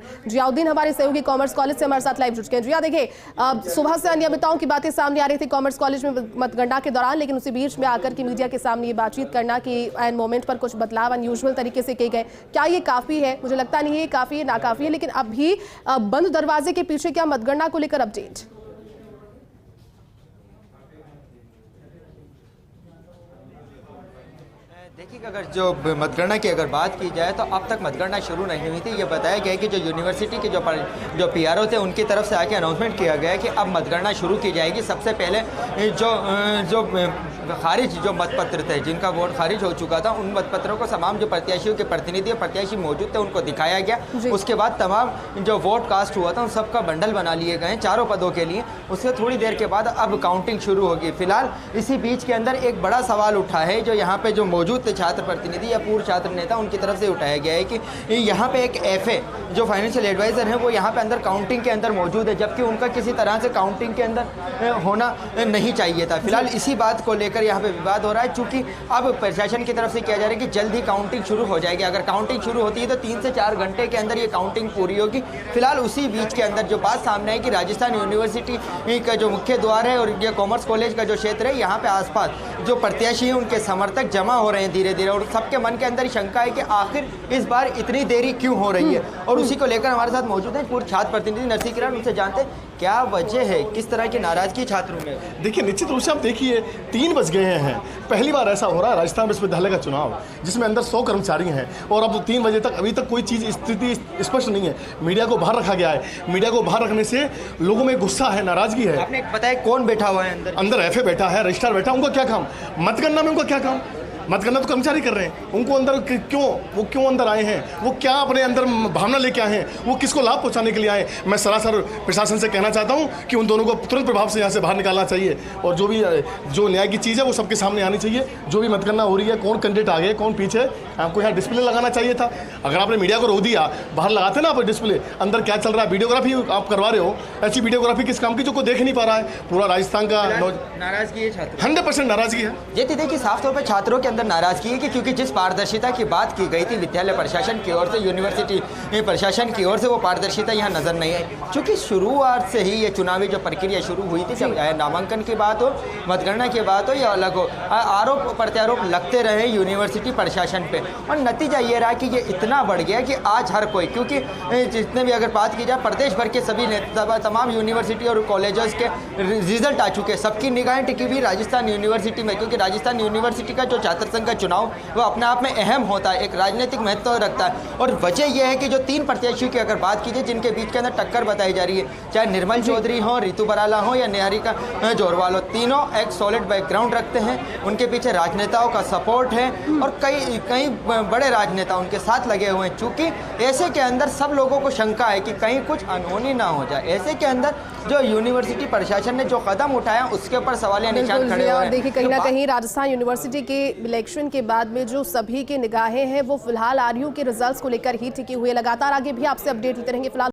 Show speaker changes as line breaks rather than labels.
जियाउद्दीन हमारे सहयोगी commerce college से हमारे साथ लाइव जुड़ गए। जिया देखिए, सुबह से अनियमितताओं की बातें सामने आ रही थी कॉमर्स कॉलेज में मतगणना के दौरान, लेकिन उसी बीच में आकर के मीडिया के सामने ये बातचीत करना कि एन मोमेंट पर कुछ बदलाव अनयूजुअल तरीके से किए गए। क्या ये काफी है? मुझे लगता नहीं है काफी है, नाकाफी है, लेकिन अब भी बंद दरवाजे के पीछे क्या मतगणना को लेकर अपडेट?
देखिए, अगर जो मतगणना की अगर बात की जाए तो अब तक मतगणना शुरू नहीं हुई थी। ये बताया गया है कि जो यूनिवर्सिटी के जो पीआरओ थे उनकी तरफ से आके अनाउंसमेंट किया गया है कि अब मतगणना शुरू की जाएगी। सबसे पहले जो खारिज जो मतपत्र थे, जिनका वोट खारिज हो चुका था, उन मतपत्रों को तमाम जो प्रत्याशियों के प्रतिनिधि और प्रत्याशी मौजूद थे उनको दिखाया गया। उसके बाद तमाम जो वोट कास्ट हुआ था उन सबका बंडल बना लिए गए चारों पदों के लिए। उससे थोड़ी देर के बाद अब काउंटिंग शुरू होगी। फिलहाल इसी बीच के अंदर एक बड़ा सवाल उठा है जो यहाँ पे जो मौजूद थे छात्र प्रतिनिधि या पूर्व छात्र नेता, उनकी तरफ से उठाया गया है कि यहाँ पे एक एफए जो फाइनेंशियल एडवाइजर है वो यहाँ पे अंदर काउंटिंग के अंदर मौजूद है, जबकि उनका किसी तरह से काउंटिंग के अंदर होना नहीं चाहिए था। फिलहाल इसी बात को लेकर यहाँ पे विवाद हो रहा है, चूंकि अब प्रशासन की तरफ से किया जा रहा है कि जल्द ही काउंटिंग शुरू हो जाएगी। अगर काउंटिंग शुरू होती है तो 3 से 4 घंटे के अंदर ये काउंटिंग पूरी होगी। फिलहाल उसी बीच के अंदर जो बात सामने है कि राजस्थान यूनिवर्सिटी का जो मुख्य द्वार है और ये कॉमर्स कॉलेज का जो क्षेत्र है, यहाँ पे आसपास जो प्रत्याशी हैं उनके समर्थक जमा हो रहे हैं धीरे धीरे, और सबके मन के अंदर शंका है कि आखिर इस बार इतनी देरी क्यों हो रही है। और उसी को लेकर हमारे साथ मौजूद है पूर्व छात्र प्रतिनिधि नरसी किरण, उनसे जानते हैं क्या वजह है, किस तरह की नाराजगी छात्रों में।
देखिए, निश्चित रूप से आप देखिए 3 बज गए हैं। पहली बार ऐसा हो रहा है राजस्थान विश्वविद्यालय का चुनाव जिसमें अंदर 100 कर्मचारी हैं और अब 3 बजे तक अभी तक कोई चीज़ स्थिति स्पष्ट नहीं है। मीडिया को बाहर रखा गया है। मीडिया को बाहर रखने से लोगों में गुस्सा है, नाराजगी है।
आपने बताया कौन बैठा हुआ है
अंदर एफए बैठा है, रजिस्ट्रार बैठा है। उनका क्या काम? मतगणना में उनका क्या काम? मतगणना तो कर्मचारी कर रहे हैं। उनको अंदर क्यों अंदर आए हैं? वो क्या अपने अंदर भावना लेके आए हैं? वो किसको लाभ पहुंचाने के लिए आए? मैं सरासर प्रशासन से कहना चाहता हूं कि उन दोनों को तुरंत प्रभाव से यहाँ से बाहर निकालना चाहिए और जो न्याय की चीज़ है वो सबके सामने आनी चाहिए। जो भी मतगणना हो रही है, कौन कैंडिडेट आगे कौन पीछे, आपको यहाँ डिस्प्ले लगाना चाहिए था। अगर आपने मीडिया को रोक दिया, बाहर लगाते ना आप डिस्प्ले, अंदर क्या चल रहा है, वीडियोग्राफी आप करवा रहे हो। ऐसी वीडियोग्राफी किस काम की जो कोई देख नहीं पा रहा है? पूरा राजस्थान का
नाराजगी है,
100% नाराजगी है।
ये देखिए, साफ तौर पर छात्रों के अंदर नाराजगी है कि क्योंकि जिस पारदर्शिता की बात की गई थी विद्यालय प्रशासन की ओर से, यूनिवर्सिटी प्रशासन की ओर से, वो पारदर्शिता यहाँ नजर नहीं आई। चूँकि शुरुआत से ही ये चुनावी जो प्रक्रिया शुरू हुई थी, चाहे नामांकन की बात हो, मतगणना की बात हो या अलग हो, आरोप प्रत्यारोप लगते रहे यूनिवर्सिटी प्रशासन पे, और नतीजा ये रहा कि ये इतना बढ़ गया कि आज हर कोई, क्योंकि जितने भी अगर बात की जाए प्रदेश भर के सभी तमाम यूनिवर्सिटी और कॉलेजेस के रिजल्ट आ चुके हैं, सबकी निगाहें टिकी हुई राजस्थान यूनिवर्सिटी में, क्योंकि राजस्थान यूनिवर्सिटी का जो छात्र संघ का चुनाव वो अपने आप में अहम होता है, एक राजनीतिक महत्व रखता है। और वजह यह है कि जो 3 प्रत्याशियों की अगर बात कीजिए जिनके बीच के अंदर टक्कर बताई जा रही है, चाहे निर्मल चौधरी हो, रितु बराला हो या निहारिका जोरवाल हो, तीनों एक सॉलिड बैकग्राउंड रखते हैं। उनके पीछे राजनेताओं का सपोर्ट है और कई बड़े राजनेता उनके साथ लगे हुए हैं। चूंकि ऐसे के अंदर सब लोगों को शंका है कि कहीं कुछ अनहोनी ना हो जाए। ऐसे के अंदर जो यूनिवर्सिटी प्रशासन ने जो कदम उठाया उसके ऊपर सवालिया निशान खड़े हुए हैं।
देखिए, कहीं ना कहीं राजस्थान यूनिवर्सिटी के इलेक्शन के बाद में जो सभी की निगाहें हैं वो फिलहाल आरयू के रिजल्ट्स को लेकर ही टिकी हुई है। लगातार आगे भी आपसे अपडेट लेते रहेंगे। फिलहाल